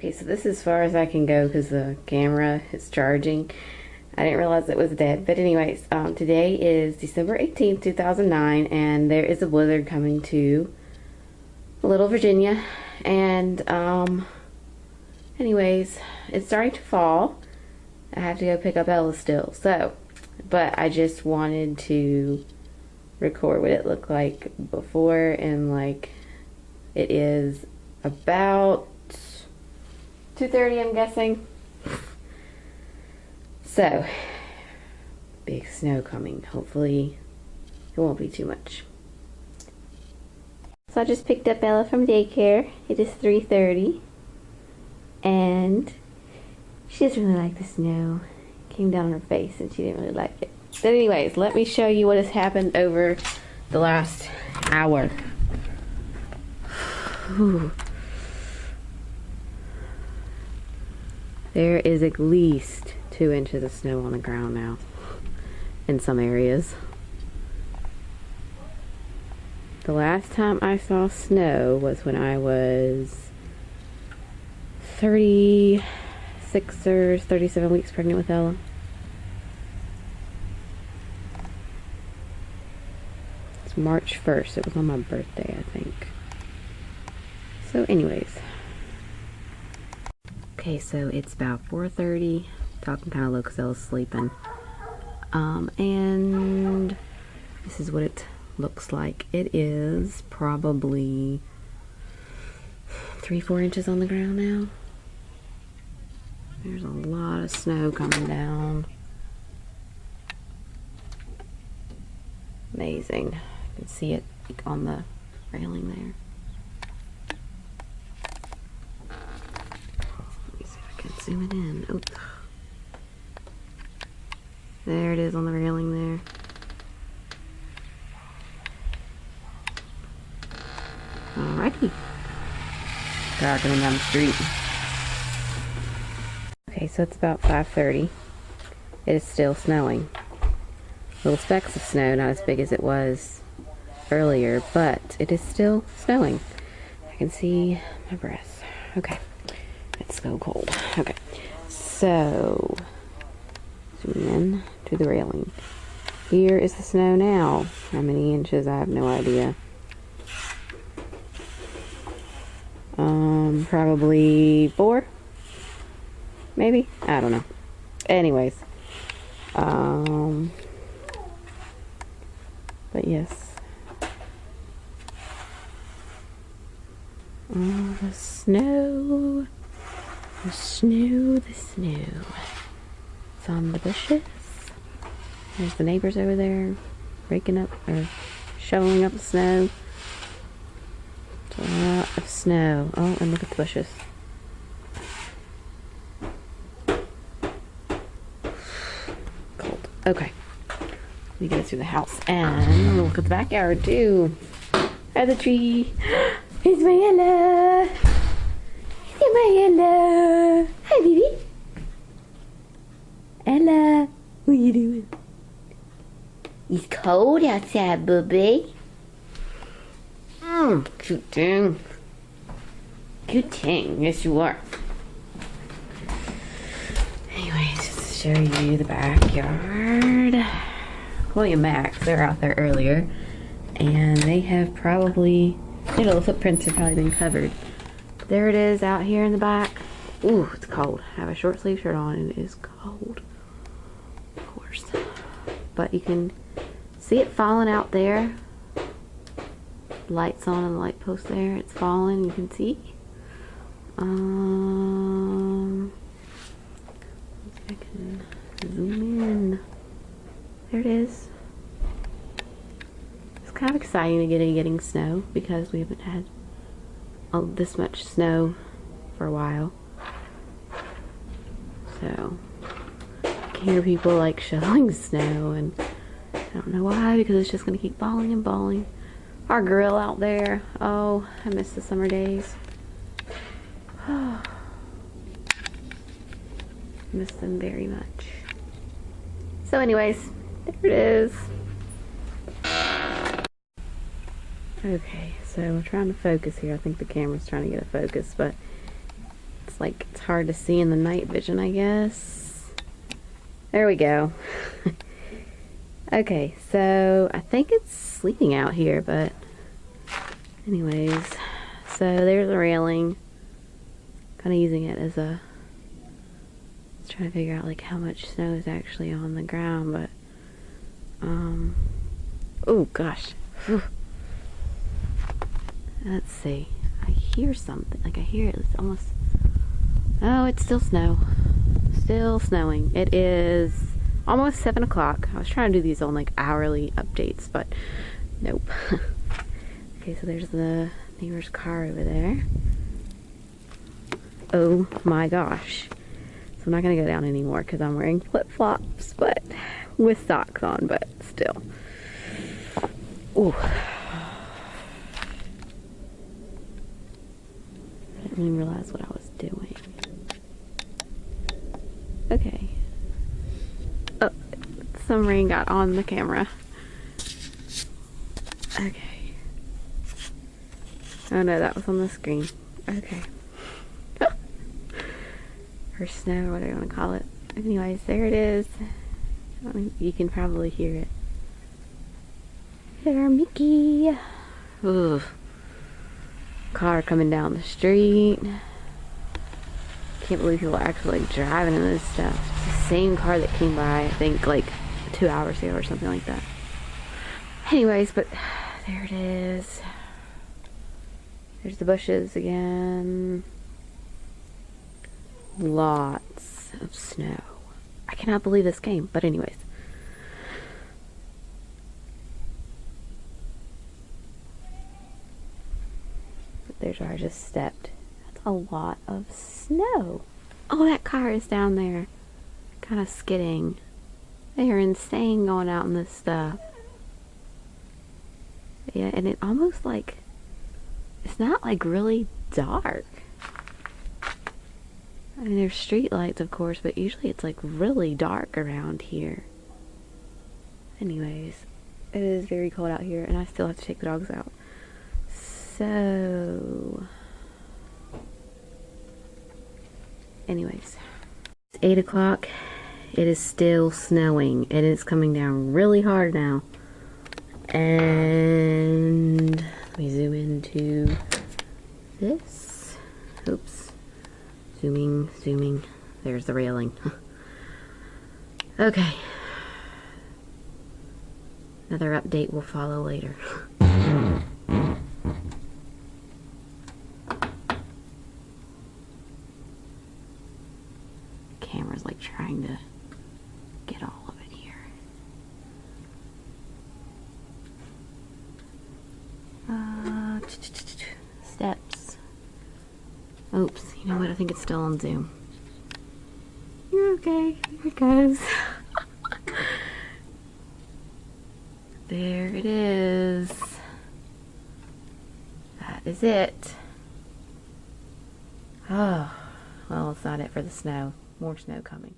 Okay, so this is as far as I can go because the camera is charging. I didn't realize it was dead. But anyways, today is December 18th, 2009, and there is a blizzard coming to Little Virginia. And anyways, it's starting to fall. I have to go pick up Ella still. So, but I just wanted to record what it looked like before, and like it is about 2:30, I'm guessing. So, big snow coming. Hopefully, it won't be too much. So I just picked up Ella from daycare. It is 3:30, and she doesn't really like the snow. It came down on her face, and she didn't really like it. But anyways, let me show you what has happened over the last hour. Whew. There is at least 2 inches of snow on the ground now in some areas. The last time I saw snow was when I was 36 or 37 weeks pregnant with Ella. It's March 1st. It was on my birthday, I think. So anyways. Okay, so it's about 4:30. Talking kind of low because I was sleeping. And this is what it looks like. It is probably 3-4 inches on the ground now. There's a lot of snow coming down. Amazing. You can see it like on the railing there. Zoom it in. Oops. There it is on the railing there. Alrighty. Coming down the street. Okay, so it's about 5:30. It is still snowing. Little specks of snow, not as big as it was earlier, but it is still snowing. I can see my breath. Okay. It's so cold. Okay, so zoom in to the railing. Here is the snow now. How many inches? I have no idea. Probably 4, maybe. I don't know. Anyways, but yes. Oh, the snow. The snow, the snow. It's on the bushes. There's the neighbors over there raking up or shoveling up the snow. It's a lot of snow. Oh, and look at the bushes. Cold. Okay. We go through the house and look at the backyard too. At the tree. It's my Ella. Ella. Hi, baby. Ella, what are you doing? It's cold outside, bubby. Cute thing. Cute thing. Yes, you are. Anyways, just to show you the backyard. Chloe and Max, they're out there earlier, and they have probably, the footprints have probably been covered. There it is out here in the back. Ooh, it's cold. I have a short sleeve shirt on and it is cold. Of course. But you can see it falling out there. Lights on the light post there. It's falling, you can see. I can zoom in. There it is. It's kind of exciting to getting snow because we haven't had this much snow for a while. So I can hear people like shoveling snow, and I don't know why, because it's just gonna keep falling and falling. Our grill out there, oh, I miss the summer days. Miss them very much. So anyways, there it is. Okay, so we're trying to focus here. I think the camera's trying to get a focus, but it's like it's hard to see in the night vision, I guess. There we go. Okay, so I think it's sleeping out here, but anyways, so there's a railing. Kind of using it as a, trying to figure out like how much snow is actually on the ground, but oh gosh. Whew. Let's see. I hear something. Like I hear it. It's almost. Oh, it's still snow. Still snowing. It is almost 7 o'clock. I was trying to do these on like hourly updates, but nope. Okay, so there's the neighbor's car over there. Oh my gosh. So I'm not gonna go down anymore because I'm wearing flip-flops, but with socks on, but still. Ooh. I didn't even realize what I was doing. Okay. Oh, some rain got on the camera. Okay. Oh no, that was on the screen. Okay. Or snow, or whatever you want to call it. Anyways, there it is. I mean, you can probably hear it. There, Mickey. Ooh. Car coming down the street. Can't believe people are actually like driving in this stuff. It's the same car that came by, I think, like 2 hours ago or something like that. Anyways, but there it is. There's the bushes again. Lots of snow. I cannot believe this game, but anyways. There's where I just stepped. That's a lot of snow. Oh, that car is down there. Kind of skidding. They are insane going out in this stuff. Yeah, and it almost like, it's not like really dark. I mean, there's street lights, of course, but usually it's like really dark around here. Anyways, it is very cold out here, and I still have to take the dogs out. So, anyways, it's 8 o'clock. It is still snowing, and it's coming down really hard now. And let me zoom into this. Oops. Zooming. There's the railing. Okay. Another update will follow later. Camera's like trying to get all of it here. Steps. Oops, you know what? I think it's still on Zoom. You're okay. Here it goes. There it is. That is it. Oh, well, it's not it for the snow. More snow coming.